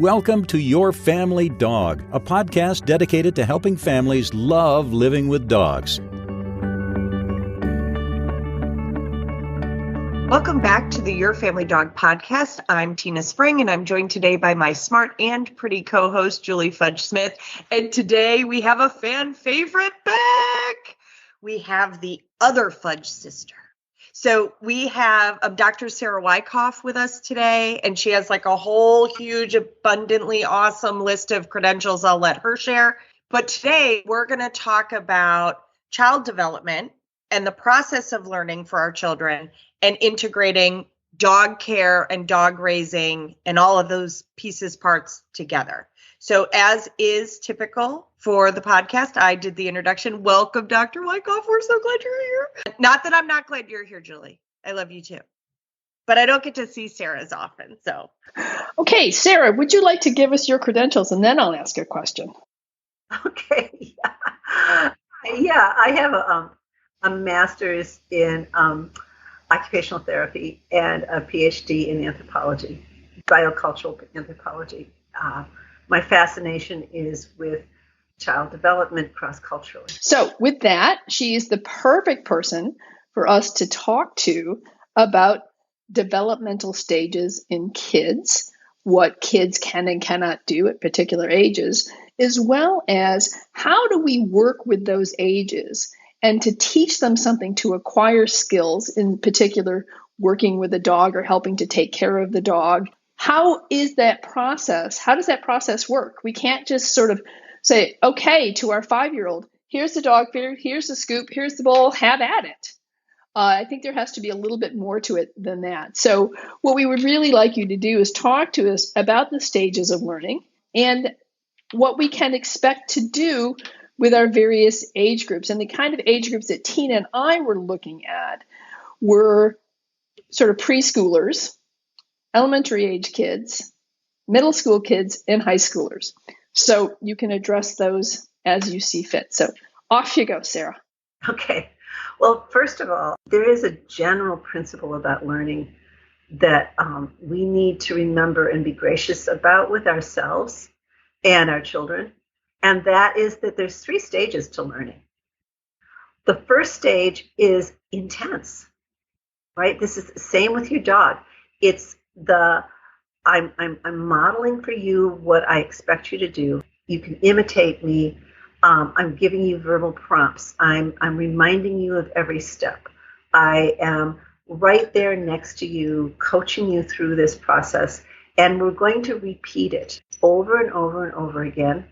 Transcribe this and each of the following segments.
Welcome to Your Family Dog, a podcast dedicated to helping families love living with dogs. Welcome back to the Your Family Dog podcast. I'm Tina Spring, and I'm joined today by my smart and pretty co-host, Julie Fudge Smith. And today we have a fan favorite back. We have the other Fudge sister. So we have Dr. Sara Wyckoff with us today, and she has like a whole huge, abundantly awesome list of credentials I'll let her share. But today we're going to talk about child development and the process of learning for our children and integrating dog care and dog raising and all of those parts together. So as is typical for the podcast, I did the introduction. Welcome, Dr. Wyckoff. We're so glad you're here. Not that I'm not glad you're here, Julie. I love you too. But I don't get to see Sara as often, so. Okay, Sara, would you like to give us your credentials and then I'll ask a question? Okay. Yeah, I have a master's in occupational therapy and a PhD in anthropology, biocultural anthropology. My fascination is with child development cross-culturally. So with that, she is the perfect person for us to talk to about developmental stages in kids, what kids can and cannot do at particular ages, as well as how do we work with those ages and to teach them something to acquire skills, in particular, working with a dog or helping to take care of the dog. How is that process? How does that process work? We can't just sort of say, okay, to our 5-year-old, here's the dog food, here's the scoop, here's the bowl, have at it. I think there has to be a little bit more to it than that. So what we would really like you to do is talk to us about the stages of learning and what we can expect to do with our various age groups. And the kind of age groups that Tina and I were looking at were sort of preschoolers, elementary age kids, middle school kids, and high schoolers. So you can address those as you see fit. So off you go, Sara. Okay. Well, first of all, there is a general principle about learning that we need to remember and be gracious about with ourselves and our children. And that is that there's 3 stages to learning. The first stage is intense, right? This is the same with your dog. It's I'm modeling for you what I expect you to do. You can imitate me. I'm giving you verbal prompts. I'm reminding you of every step. I am right there next to you, coaching you through this process. And we're going to repeat it over and over and over again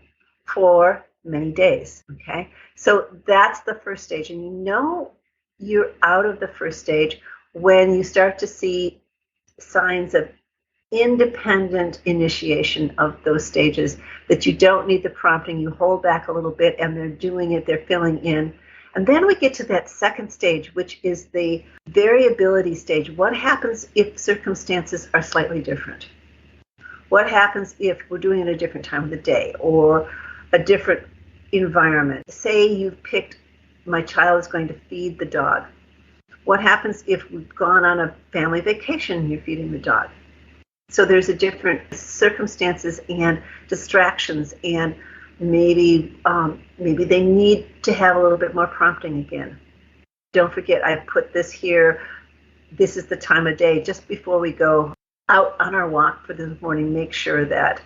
for many days, okay? So that's the first stage. And you know you're out of the first stage when you start to see signs of independent initiation of those stages, that you don't need the prompting, you hold back a little bit and they're doing it, they're filling in. And then we get to that second stage, which is the variability stage. What happens if circumstances are slightly different? What happens if we're doing it at a different time of the day or a different environment? Say you've picked, my child is going to feed the dog. What happens if we've gone on a family vacation and you're feeding the dog? So there's a different circumstances and distractions, and maybe they need to have a little bit more prompting again. Don't forget, I put this here. This is the time of day just before we go out on our walk for this morning. Make sure that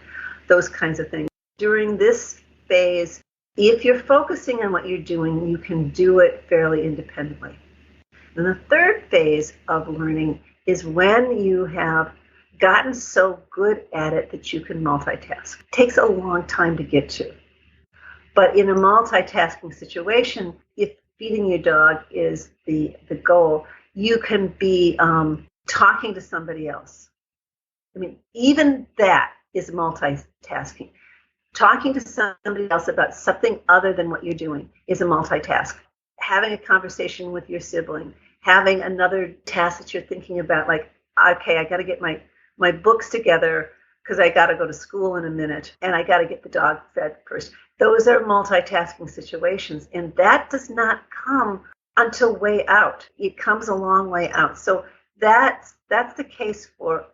those kinds of things. During this phase, if you're focusing on what you're doing, you can do it fairly independently. And the third phase of learning is when you have gotten so good at it that you can multitask. It takes a long time to get to. But in a multitasking situation, if feeding your dog is the goal, you can be talking to somebody else. I mean, even that is multitasking. Talking to somebody else about something other than what you're doing is a multitask. Having a conversation with your sibling, having another task that you're thinking about, like, okay, I got to get my books together because I got to go to school in a minute and I got to get the dog fed first. Those are multitasking situations, and that does not come until way out. It comes a long way out. So that's the case for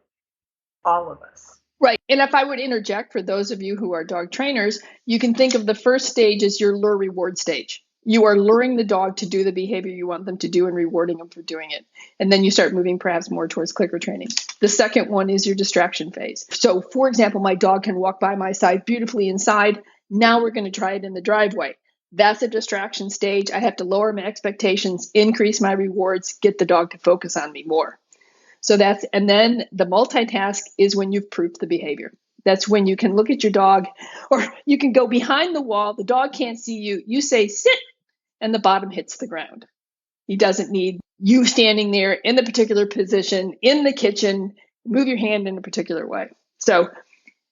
all of us. Right. And if I would interject for those of you who are dog trainers, you can think of the first stage as your lure reward stage. You are luring the dog to do the behavior you want them to do and rewarding them for doing it. And then you start moving perhaps more towards clicker training. The second one is your distraction phase. So, for example, my dog can walk by my side beautifully inside. Now we're going to try it in the driveway. That's a distraction stage. I have to lower my expectations, increase my rewards, get the dog to focus on me more. So and then the multitask is when you've proved the behavior. That's when you can look at your dog, or you can go behind the wall. The dog can't see you. You say, sit, and the bottom hits the ground. He doesn't need you standing there in the particular position, in the kitchen, move your hand in a particular way. So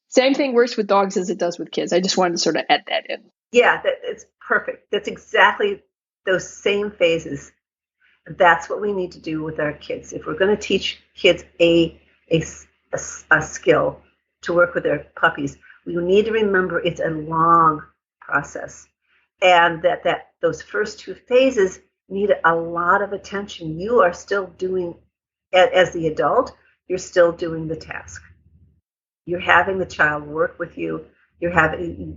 same thing works with dogs as it does with kids. I just wanted to sort of add that in. Yeah, it's perfect. That's exactly those same phases. That's what we need to do with our kids. If we're going to teach kids a skill to work with their puppies, we need to remember it's a long process, and that those first two phases need a lot of attention. You are still doing, as the adult, you're still doing the task. You're having the child work with you. You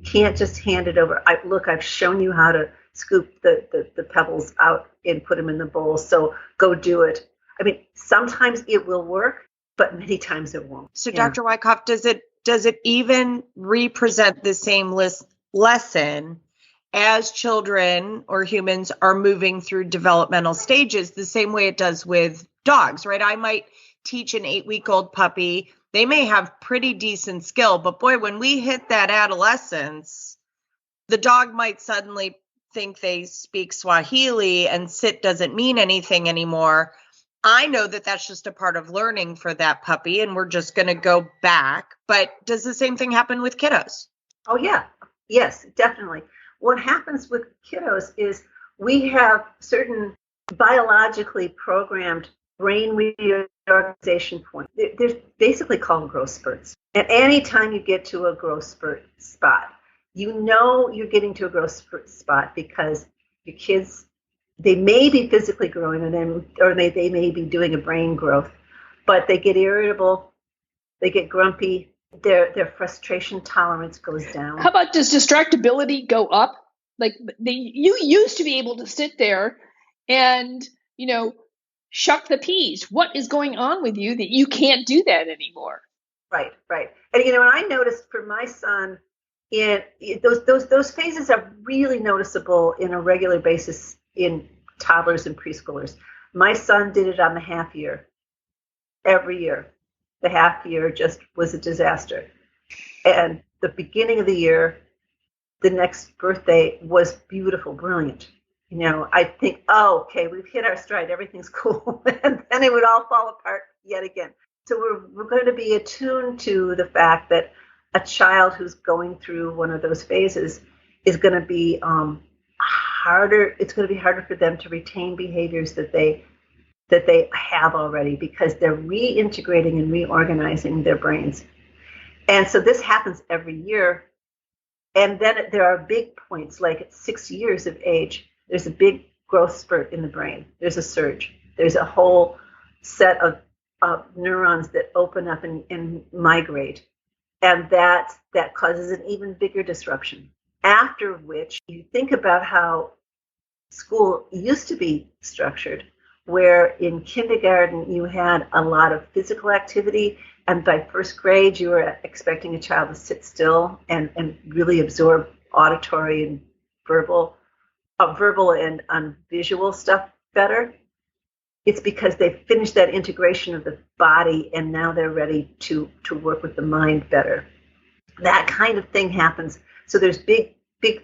can't just hand it over. I've shown you how to scoop the pebbles out and put them in the bowl, so go do it. I mean, sometimes it will work, but many times it won't. So, Dr. Wyckoff, does it even represent the same lesson as children or humans are moving through developmental stages, the same way it does with dogs, right? I might teach an 8-week-old puppy. They may have pretty decent skill, but boy, when we hit that adolescence, the dog might suddenly think they speak Swahili and sit doesn't mean anything anymore. I know that that's just a part of learning for that puppy, and we're just going to go back. But does the same thing happen with kiddos? Oh, yeah. Yes, definitely. What happens with kiddos is we have certain biologically programmed brain reorganization points. They're basically called growth spurts. At any time you get to a growth spurt spot, you know you're getting to a growth spurt spot because your kids, they may be physically growing, or they may be doing a brain growth, but they get irritable, they get grumpy, their frustration tolerance goes down. How about, does distractibility go up? Like, you used to be able to sit there and, shuck the peas. What is going on with you that you can't do that anymore? Right. And and I noticed for my son, those phases are really noticeable in a regular basis in toddlers and preschoolers. My son did it on the half year. Every year. The half year just was a disaster. And the beginning of the year, the next birthday, was beautiful, brilliant. I think, okay, we've hit our stride, everything's cool. And then it would all fall apart yet again. So we're going to be attuned to the fact that a child who's going through one of those phases is going to be harder. It's going to be harder for them to retain behaviors that they have already, because they're reintegrating and reorganizing their brains. And so this happens every year. And then there are big points, like at 6 years of age, there's a big growth spurt in the brain. There's a surge. There's a whole set of neurons that open up and migrate. And that causes an even bigger disruption. After which, you think about how school used to be structured, where in kindergarten you had a lot of physical activity, and by first grade you were expecting a child to sit still and really absorb auditory and verbal and visual stuff better. It's because they finished that integration of the body, and now they're ready to work with the mind better. That kind of thing happens. So there's big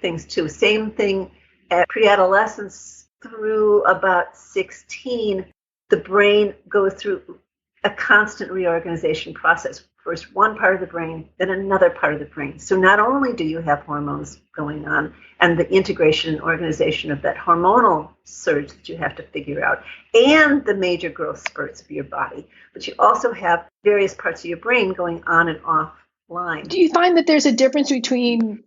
things too. Same thing at pre-adolescence through about 16, the brain goes through a constant reorganization process. First one part of the brain, then another part of the brain. So not only do you have hormones going on and the integration and organization of that hormonal surge that you have to figure out, and the major growth spurts of your body, but you also have various parts of your brain going on and offline. Do you find that there's a difference between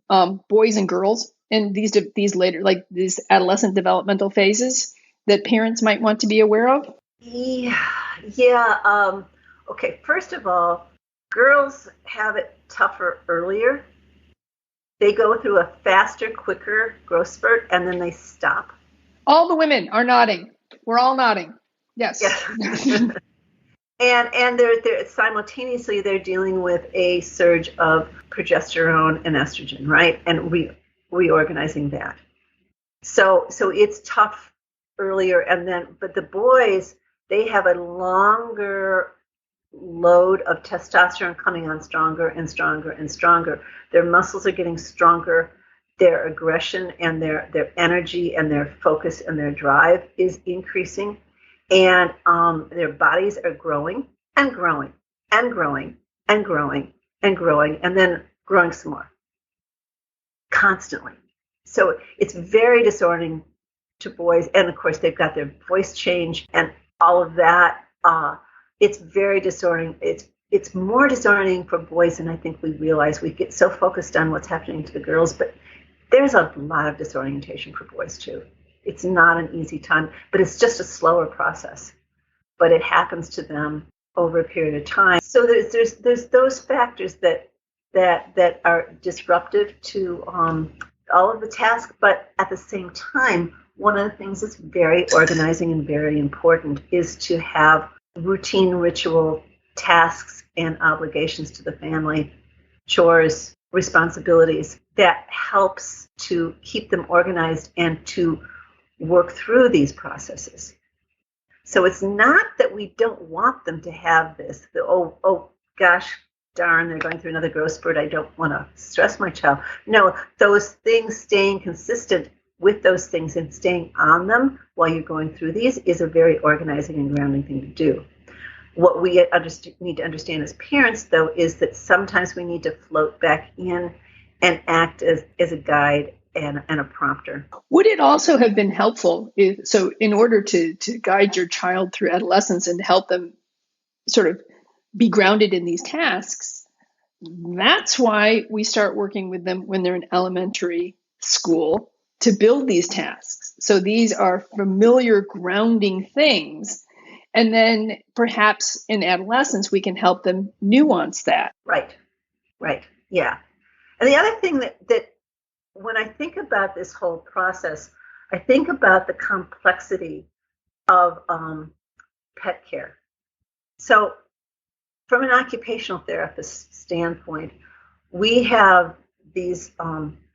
boys and girls in these later, like these adolescent developmental phases, that parents might want to be aware of? Yeah. Okay, first of all, girls have it tougher earlier. They go through a faster, quicker growth spurt, and then they stop. All the women are nodding. We're all nodding. Yes. Yeah. And they're simultaneously they're dealing with a surge of progesterone and estrogen, right? And reorganizing that. So it's tough earlier, but the boys, they have a longer load of testosterone coming on stronger and stronger and stronger. Their muscles are getting stronger. Their aggression and their energy and their focus and their drive is increasing. And their bodies are growing and growing and growing and growing and growing and then growing some more constantly. So it's very disorienting to boys. And of course, they've got their voice change and all of that. It's very disorienting. It's more disorienting for boys than I think we realize. We get so focused on what's happening to the girls, but there's a lot of disorientation for boys too. It's not an easy time, but it's just a slower process. But it happens to them over a period of time. So there's those factors that are disruptive to all of the tasks, but at the same time, one of the things that's very organizing and very important is to have routine ritual tasks and obligations to the family, chores, responsibilities that helps to keep them organized and to work through these processes. So it's not that we don't want them to have this, oh gosh, darn, they're going through another growth spurt, I don't want to stress my child. No, those things, staying consistent with those things and staying on them while you're going through these is a very organizing and grounding thing to do. What we need to understand as parents, though, is that sometimes we need to float back in and act as a guide and a prompter. Would it also have been helpful so in order to guide your child through adolescence and help them sort of be grounded in these tasks, that's why we start working with them when they're in elementary school to build these tasks. So these are familiar grounding things. And then perhaps in adolescence, we can help them nuance that. Right. Yeah. And the other thing that when I think about this whole process, I think about the complexity of pet care. So from an occupational therapist standpoint, we have these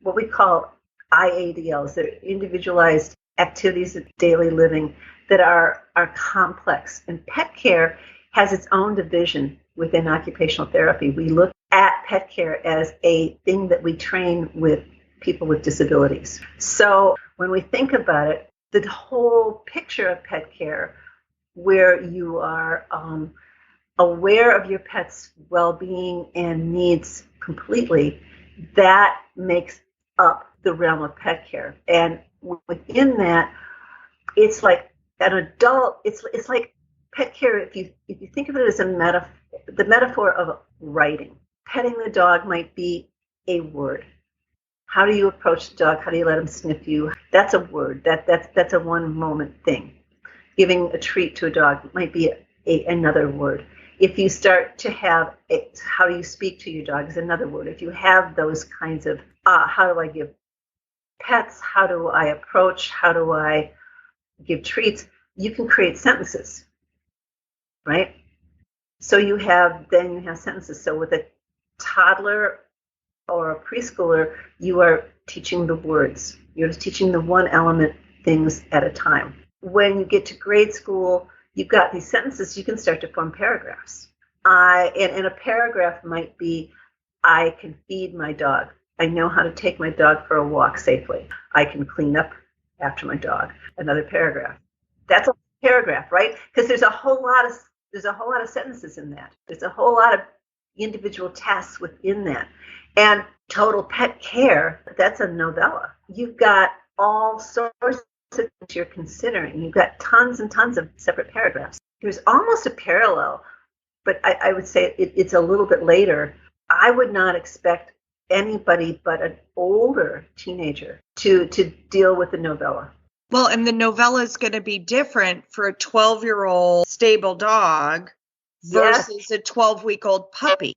what we call IADLs. They're individualized activities of daily living that are complex. And pet care has its own division within occupational therapy. We look at pet care as a thing that we train with people with disabilities. So when we think about it, the whole picture of pet care, where you are aware of your pet's well-being and needs completely, that makes up the realm of pet care. And within that, it's like an adult, it's like pet care, if you think of it as the metaphor of writing. Petting the dog might be a word. How do you approach the dog? How do you let him sniff you? That's a word. That's a one moment thing. Giving a treat to a dog might be another word. If you start to have how do you speak to your dog is another word. If you have those kinds of how do I give pets? How do I approach? How do I give treats? You can create sentences, right? So you have sentences. So with a toddler or a preschooler, you are teaching the words. You're just teaching the one element things at a time. When you get to grade school, you've got these sentences, you can start to form paragraphs. And a paragraph might be, I can feed my dog. I know how to take my dog for a walk safely. I can clean up after my dog. Another paragraph. That's a paragraph, right? Because there's a whole lot of sentences in that. There's a whole lot of individual tasks within that. And total pet care, that's a novella. You've got all sorts of things you're considering. You've got tons and tons of separate paragraphs. There's almost a parallel, but I would say it's a little bit later. I would not expect anybody but an older teenager to deal with the novella. Well, and the novella is going to be different for a 12-year-old stable dog versus a 12-week-old puppy.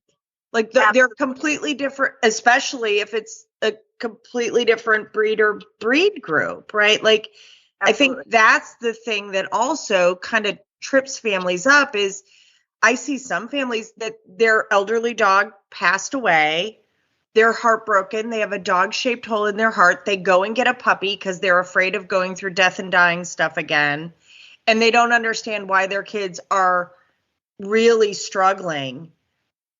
Like they're completely different, especially if it's a completely different breed or breed group, right? Like, absolutely. I think that's the thing that also kind of trips families up is I see some families that their elderly dog passed away. They're heartbroken. They have a dog-shaped hole in their heart. They go and get a puppy because they're afraid of going through death and dying stuff again. And they don't understand why their kids are really struggling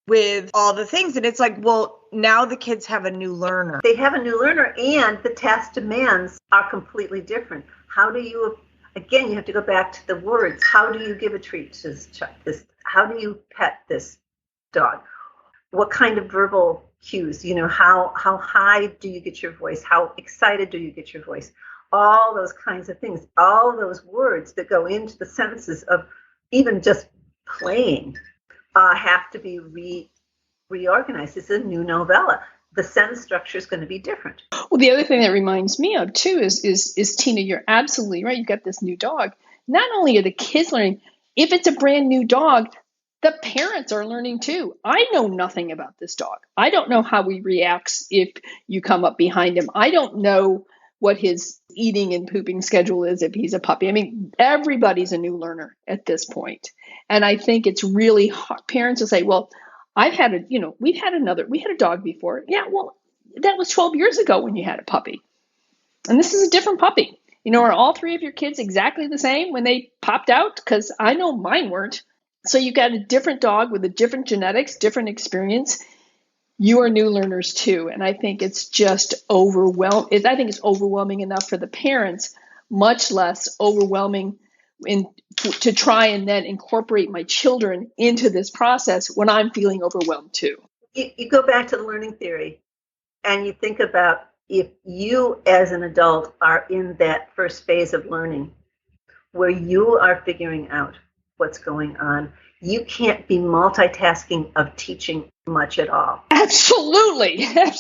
with all the things. And it's like, well, now the kids have a new learner. They have a new learner, and the task demands are completely different. How do you, again, you have to go back to the words. How do you give a treat to this? How do you pet this dog? What kind of verbal cues? How high do you get your voice? How excited do you get your voice? All those kinds of things, all those words that go into the sentences of even just playing have to be reorganized. It's a new novella. The sentence structure is going to be different. Well, the other thing that reminds me of too is Tina, you're absolutely right. You've got this new dog. Not only are the kids learning, if it's a brand new dog, the parents are learning too. I know nothing about this dog. I don't know how he reacts if you come up behind him. I don't know what his eating and pooping schedule is if he's a puppy. I mean, everybody's a new learner at this point. And I think it's really hard. Parents will say, well, we had a dog before. Yeah, well, that was 12 years ago when you had a puppy. And this is a different puppy. Are all three of your kids exactly the same when they popped out? Because I know mine weren't. So you got a different dog with a different genetics, different experience. You are new learners too. And I think it's just overwhelming. I think it's overwhelming enough for the parents, much less overwhelming to try and then incorporate my children into this process when I'm feeling overwhelmed too. You go back to the learning theory and you think about if you as an adult are in that first phase of learning where you are figuring out what's going on, you can't be multitasking of teaching much at all. Absolutely. I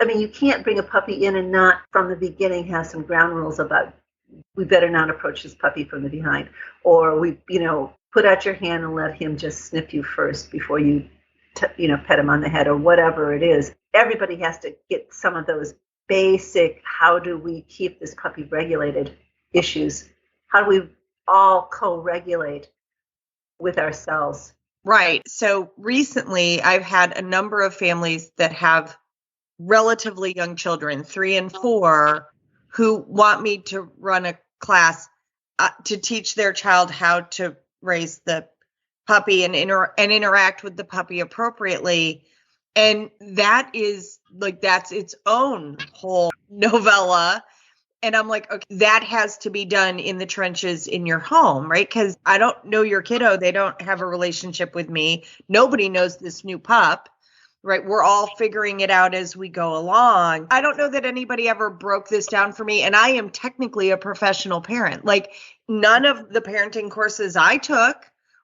mean, you can't bring a puppy in and not from the beginning have some ground rules about we better not approach this puppy from the behind, or we, put out your hand and let him just sniff you first before you, pet him on the head or whatever it is. Everybody has to get some of those basic, how do we keep this puppy regulated issues? How do we all co-regulate with ourselves? Right. So recently I've had a number of families that have relatively young children, 3 and 4, who want me to run a class to teach their child how to raise the puppy and interact with the puppy appropriately. And that is that's its own whole novella. And I'm like, okay, that has to be done in the trenches in your home, right? Because I don't know your kiddo. They don't have a relationship with me. Nobody knows this new pup, right? We're all figuring it out as we go along. I don't know that anybody ever broke this down for me. And I am technically a professional parent. Like, none of the parenting courses I took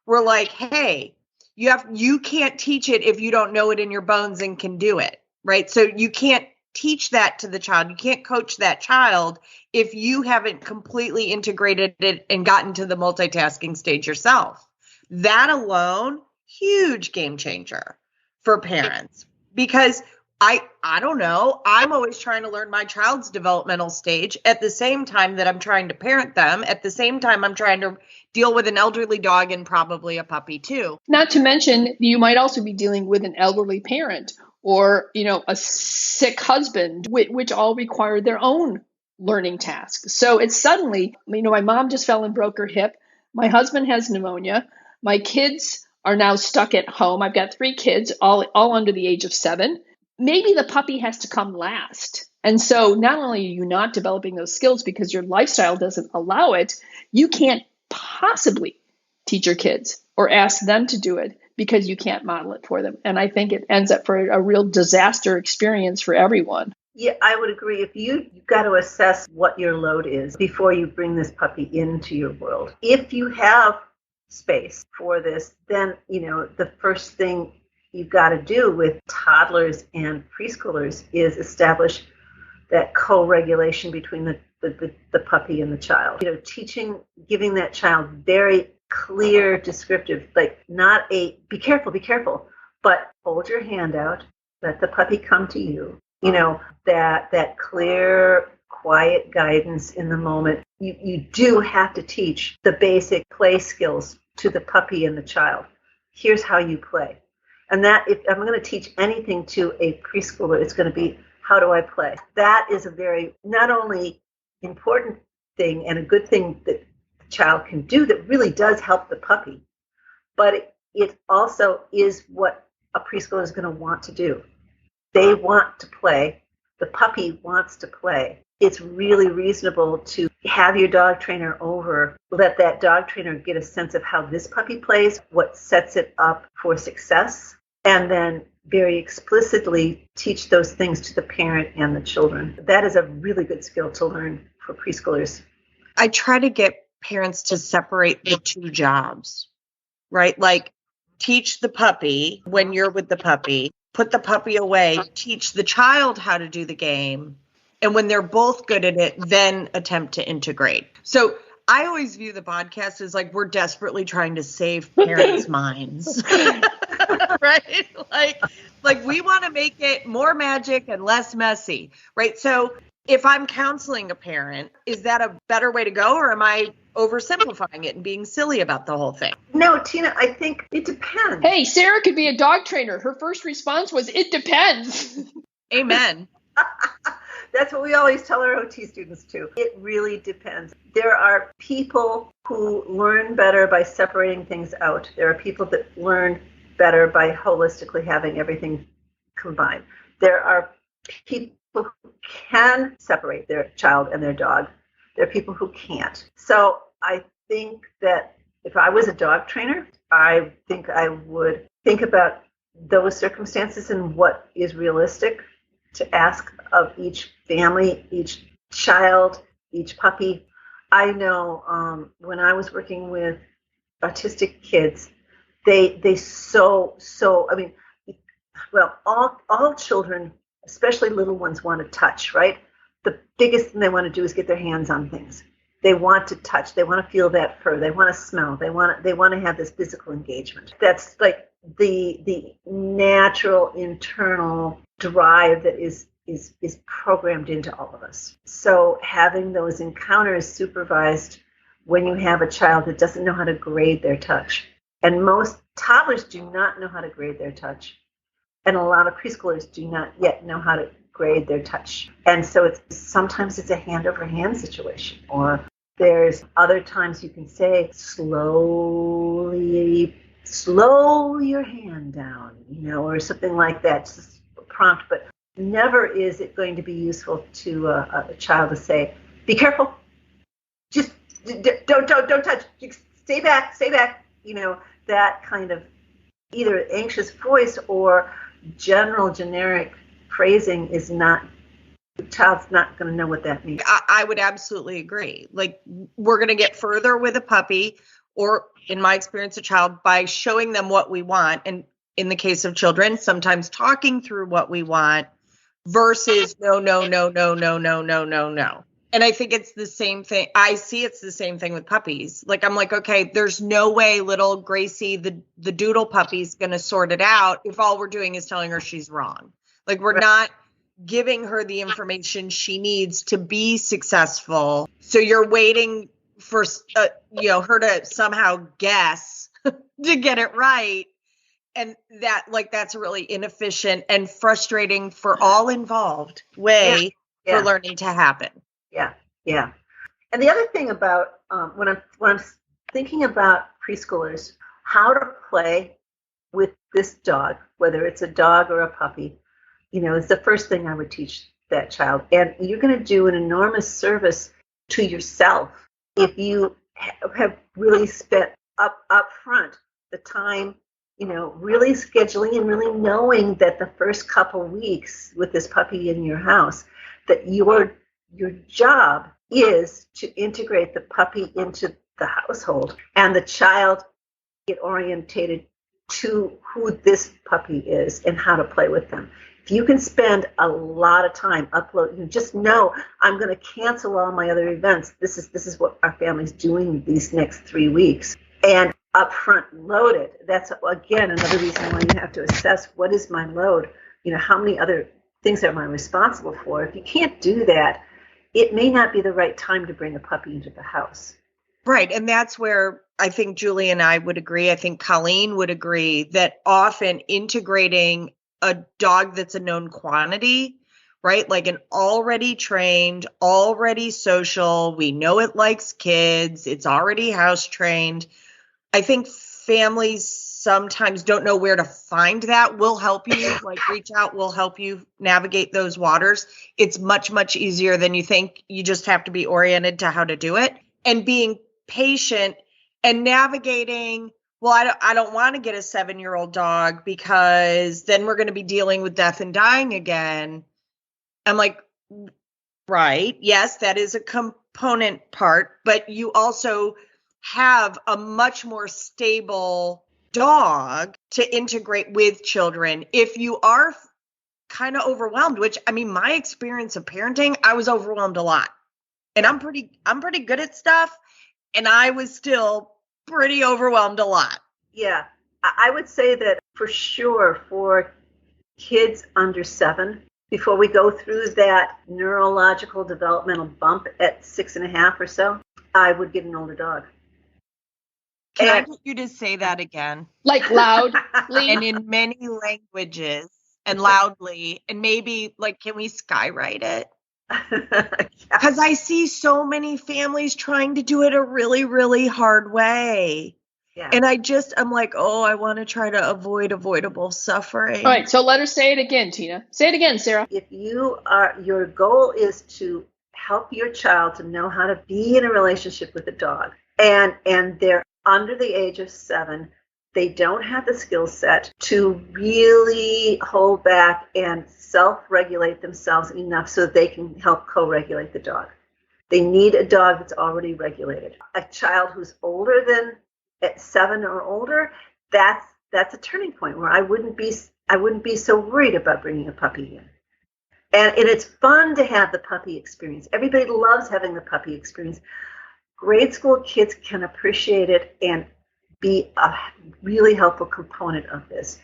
were like, hey, you can't teach it if you don't know it in your bones and can do it, right? So you can't teach that to the child. You can't coach that child if you haven't completely integrated it and gotten to the multitasking stage yourself. That alone, huge game changer for parents, because I don't know, I'm always trying to learn my child's developmental stage at the same time that I'm trying to parent them. At the same time, I'm trying to deal with an elderly dog and probably a puppy too. Not to mention, you might also be dealing with an elderly parent or, a sick husband, which all require their own learning tasks. So it's suddenly, my mom just fell and broke her hip. My husband has pneumonia. My kids are now stuck at home. I've got 3 kids, all under the age of 7. Maybe the puppy has to come last. And so not only are you not developing those skills because your lifestyle doesn't allow it, you can't possibly teach your kids or ask them to do it because you can't model it for them. And I think it ends up for a real disaster experience for everyone. Yeah, I would agree. If you've got to assess what your load is before you bring this puppy into your world. If you have space for this, then, the first thing you've got to do with toddlers and preschoolers is establish that co-regulation between the puppy and the child. Giving that child very clear, descriptive, like not a be careful, But hold your hand out, let the puppy come to you. That clear, quiet guidance in the moment. You do have to teach the basic play skills to the puppy and the child. Here's how you play. And that, if I'm going to teach anything to a preschooler, it's going to be, how do I play? That is a very, not only important thing and a good thing that the child can do that really does help the puppy, but it also is what a preschooler is going to want to do. They want to play. The puppy wants to play. It's really reasonable to have your dog trainer over, let that dog trainer get a sense of how this puppy plays, what sets it up for success, and then very explicitly teach those things to the parent and the children. That is a really good skill to learn for preschoolers. I try to get parents to separate the two jobs, right? Like, teach the puppy when you're with the puppy, put the puppy away, teach the child how to do the game. And when they're both good at it, then attempt to integrate. So I always view the podcast as like we're desperately trying to save parents' minds, right? Like we want to make it more magic and less messy, right? So if I'm counseling a parent, is that a better way to go, or am I oversimplifying it and being silly about the whole thing? No, Tina, I think it depends. Hey, Sarah could be a dog trainer. Her first response was, it depends. Amen. That's what we always tell our OT students too. It really depends. There are people who learn better by separating things out. There are people that learn better by holistically having everything combined. There are people who can separate their child and their dog. There are people who can't. So I think that if I was a dog trainer, I think I would think about those circumstances and what is realistic to ask of each family, each child, each puppy. I know when I was working with autistic kids, they all children, especially little ones, want to touch, right? The biggest thing they want to do is get their hands on things. They want to touch. They want to feel that fur. They want to smell. They want to have this physical engagement. That's like the natural internal drive that is programmed into all of us. So having those encounters supervised when you have a child that doesn't know how to grade their touch, and most toddlers do not know how to grade their touch, and a lot of preschoolers do not yet know how to grade their touch. And so sometimes it's a hand over hand situation, or there's other times you can say, slow your hand down, or something like that, just a prompt. But never is it going to be useful to a child to say, be careful, just don't touch, stay back, that kind of either anxious voice or general generic phrasing is not, the child's not going to know what that means. I would absolutely agree. Like, we're going to get further with a puppy, or in my experience, a child, by showing them what we want. And in the case of children, sometimes talking through what we want versus no. And I think it's the same thing. I see it's the same thing with puppies. Like, I'm like, okay, there's no way little Gracie, the doodle puppy's going to sort it out if all we're doing is telling her she's wrong. Like, we're not giving her the information she needs to be successful. So you're waiting for, her to somehow guess to get it right. And that's a really inefficient and frustrating for all involved way for learning to happen. Yeah. And the other thing about when I'm thinking about preschoolers, how to play with this dog, whether it's a dog or a puppy, it's the first thing I would teach that child. And you're going to do an enormous service to yourself if you have really spent up front the time, really scheduling and really knowing that the first couple weeks with this puppy in your house, that your job is to integrate the puppy into the household and the child get orientated to who this puppy is and how to play with them. If you can spend a lot of time uploading, just know I'm going to cancel all my other events. This is what our family's doing these next 3 weeks. And upfront loaded. That's, again, another reason why you have to assess, what is my load? How many other things am I responsible for? If you can't do that, it may not be the right time to bring a puppy into the house. Right. And that's where I think Julie and I would agree. I think Colleen would agree that often integrating a dog that's a known quantity, right? Like an already trained, already social, we know it likes kids, it's already house trained. I think families sometimes don't know where to find that. We'll help you, like reach out, we'll help you navigate those waters. It's much, much easier than you think. You just have to be oriented to how to do it, and being patient and navigating, well, I don't want to get a 7-year-old dog because then we're going to be dealing with death and dying again. I'm like, right. Yes, that is a component part, but you also have a much more stable dog to integrate with children. If you are kind of overwhelmed, which, I mean, my experience of parenting, I was overwhelmed a lot, and I'm pretty good at stuff, and I was still pretty overwhelmed a lot. Yeah, I would say that for sure for kids under 7, before we go through that neurological developmental bump at 6.5 or so, I would get an older dog. Can I get you to say that again? Like loudly? And in many languages, and loudly, and maybe like, can we skywrite it? Because I see so many families trying to do it a really, really hard way. Yeah. And I'm like, oh, I want to try to avoid avoidable suffering. All right, so let her say it again, Tina. Say it again, Sarah. If your goal is to help your child to know how to be in a relationship with a dog, and they're under the age of 7, they don't have the skill set to really hold back and self-regulate themselves enough so that they can help co-regulate the dog. They need a dog that's already regulated. A child who's older than at 7 or older, that's a turning point where I wouldn't be so worried about bringing a puppy in. And it's fun to have the puppy experience. Everybody loves having the puppy experience. Grade school kids can appreciate it and be a really helpful component of this.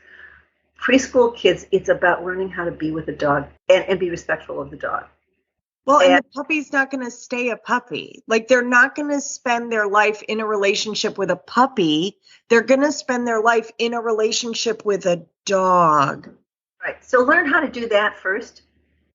Preschool kids, it's about learning how to be with a dog and be respectful of the dog. Well, and the puppy's not going to stay a puppy. Like, they're not going to spend their life in a relationship with a puppy. They're going to spend their life in a relationship with a dog. Right. So learn how to do that first,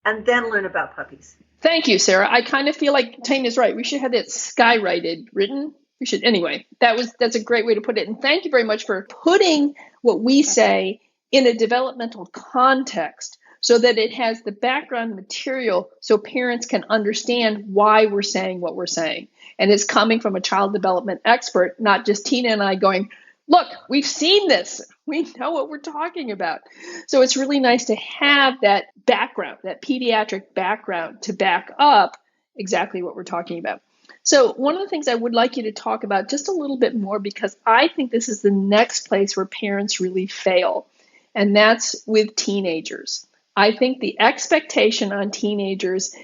and then learn about puppies. Thank you, Sarah. I kind of feel like Tina's right. We should have that skywrited, written. We should. Anyway, that's a great way to put it. And thank you very much for putting what we say in a developmental context so that it has the background material so parents can understand why we're saying what we're saying. And it's coming from a child development expert, not just Tina and I going, look, we've seen this. We know what we're talking about. So it's really nice to have that background, that pediatric background to back up exactly what we're talking about. So one of the things I would like you to talk about just a little bit more, because I think this is the next place where parents really fail, and that's with teenagers. I think the expectation on teenagers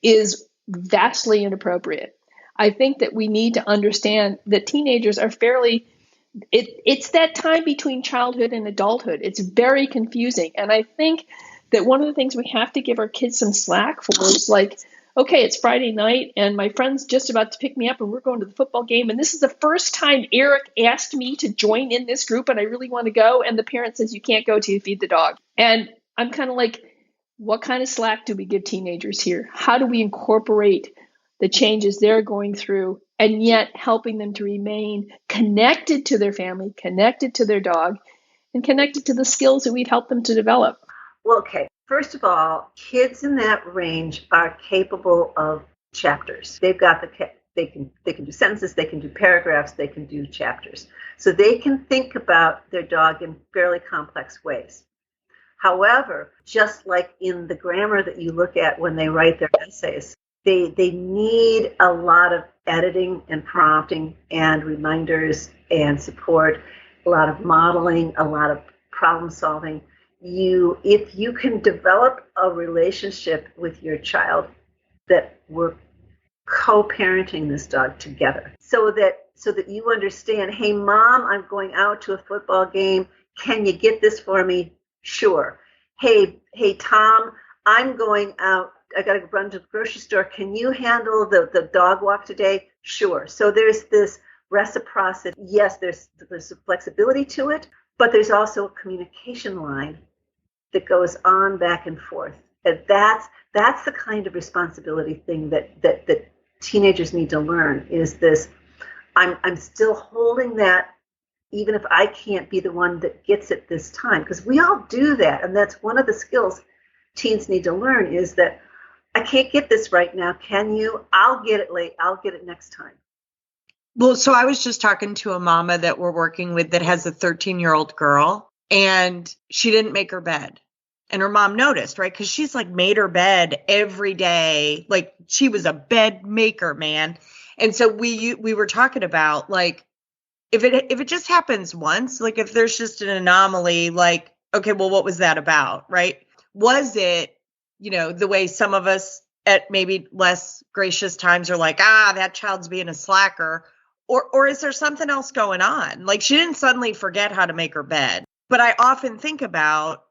is vastly inappropriate. I think that we need to understand that teenagers are it's that time between childhood and adulthood. It's very confusing. And I think that one of the things we have to give our kids some slack for is like, okay, it's Friday night and my friend's just about to pick me up and we're going to the football game. And this is the first time Eric asked me to join in this group and I really want to go. And the parent says, you can't go till you feed the dog. And I'm kind of like, what kind of slack do we give teenagers here? How do we incorporate the changes they're going through and yet helping them to remain connected to their family, connected to their dog, and connected to the skills that we've helped them to develop? Well, okay. First of all, kids in that range are capable of chapters. They've got they can do sentences, they can do paragraphs, they can do chapters. So they can think about their dog in fairly complex ways. However, just like in the grammar that you look at when they write their essays, they need a lot of editing and prompting and reminders and support, a lot of modeling, a lot of problem solving. If you can develop a relationship with your child that we're co-parenting this dog together, so so that you understand, hey, Mom, I'm going out to a football game. Can you get this for me? Sure. Hey, Tom, I'm going out. I got to run to the grocery store. Can you handle the dog walk today? Sure. So there's this reciprocity. Yes, there's a flexibility to it, but there's also a communication line that goes on back and forth. And that's the kind of responsibility thing that teenagers need to learn, is this, I'm still holding that, even if I can't be the one that gets it this time, because we all do that. And that's one of the skills teens need to learn, is that I can't get this right now. Can you? I'll get it late. I'll get it next time. Well, so I was just talking to a mama that we're working with that has a 13-year-old girl, and she didn't make her bed. And her mom noticed, right? Because she's like made her bed every day. Like she was a bed maker, man. And so we were talking about, like, if it just happens once, like if there's just an anomaly, like, okay, well, what was that about, right? Was it, the way some of us at maybe less gracious times are like, that child's being a slacker, or is there something else going on? Like she didn't suddenly forget how to make her bed. But I often think about,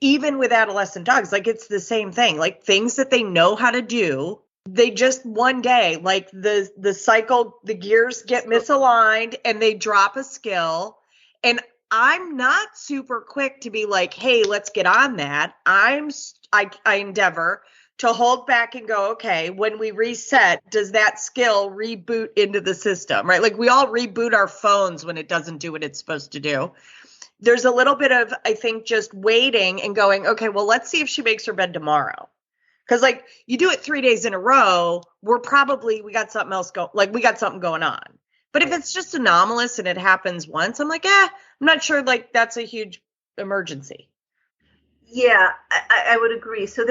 even with adolescent dogs, like it's the same thing, like things that they know how to do. They just one day, like the cycle, the gears get misaligned and they drop a skill. And I'm not super quick to be like, hey, let's get on that. I endeavor to hold back and go, okay, when we reset, does that skill reboot into the system, right? Like we all reboot our phones when it doesn't do what it's supposed to do. There's a little bit of, I think, just waiting and going, okay, well, let's see if she makes her bed tomorrow. Because like you do it 3 days in a row, we got something else we got something going on. But if it's just anomalous and it happens once, I'm like, I'm not sure like that's a huge emergency. Yeah, I would agree. So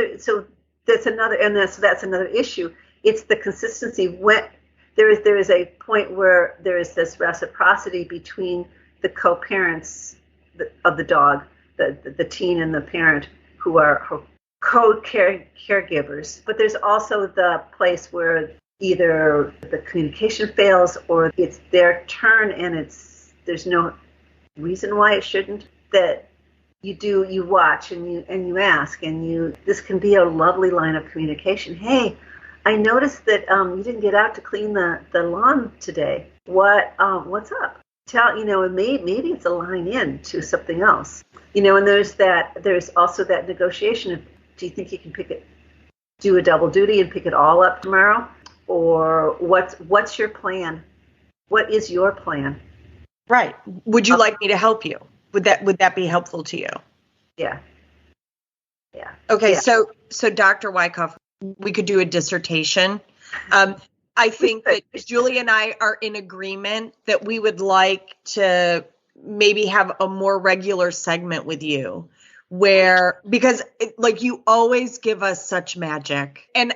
that's another, and that's another issue. It's the consistency. When there is a point where there is this reciprocity between the co-parents of the dog, the teen and the parent, who are caregivers. But there's also the place where either the communication fails or it's their turn and there's no reason why it shouldn't. That you watch and you ask, and this can be a lovely line of communication. Hey, I noticed that you didn't get out to clean the lawn today. What's up? And maybe it's a line in to something else. And there's also that negotiation of, do you think you can do a double duty and pick it all up tomorrow? Or what's your plan? What is your plan? Right. Would you like me to help you? Would that be helpful to you? Yeah. Okay. Yeah. So Dr. Wyckoff, we could do a dissertation. I think that Julie and I are in agreement that we would like to maybe have a more regular segment with you because you always give us such magic, and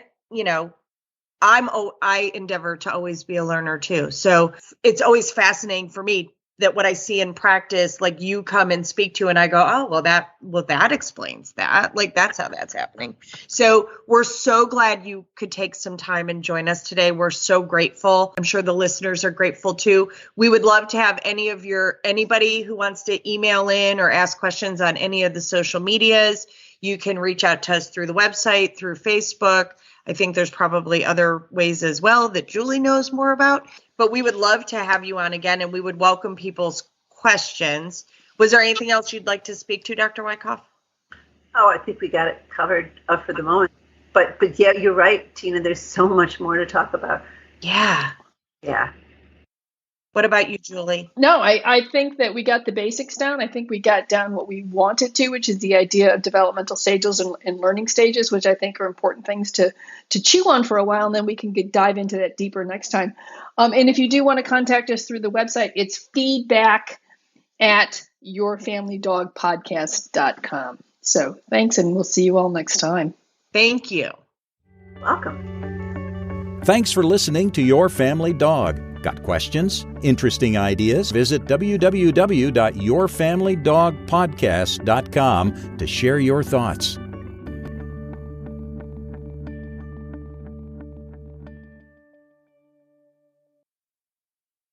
I endeavor to always be a learner too. So it's always fascinating for me that what I see in practice, like you come and speak to, and I go, oh, well, that explains that. Like, that's how that's happening. So we're so glad you could take some time and join us today. We're so grateful. I'm sure the listeners are grateful too. We would love to have anybody who wants to email in or ask questions on any of the social medias. You can reach out to us through the website, through Facebook. I think there's probably other ways as well that Julie knows more about, but we would love to have you on again, and we would welcome people's questions. Was there anything else you'd like to speak to, Dr. Wyckoff? Oh, I think we got it covered for the moment. But yeah, you're right, Tina. There's so much more to talk about. Yeah. What about you, Julie? No, I think that we got the basics down. I think we got down what we wanted to, which is the idea of developmental stages and learning stages, which I think are important things to chew on for a while, and then we can dive into that deeper next time. And if you do want to contact us through the website, it's feedback@yourfamilydogpodcast.com. So thanks, and we'll see you all next time. Thank you. Welcome. Thanks for listening to Your Family Dog. Got questions? Interesting ideas? Visit www.yourfamilydogpodcast.com to share your thoughts.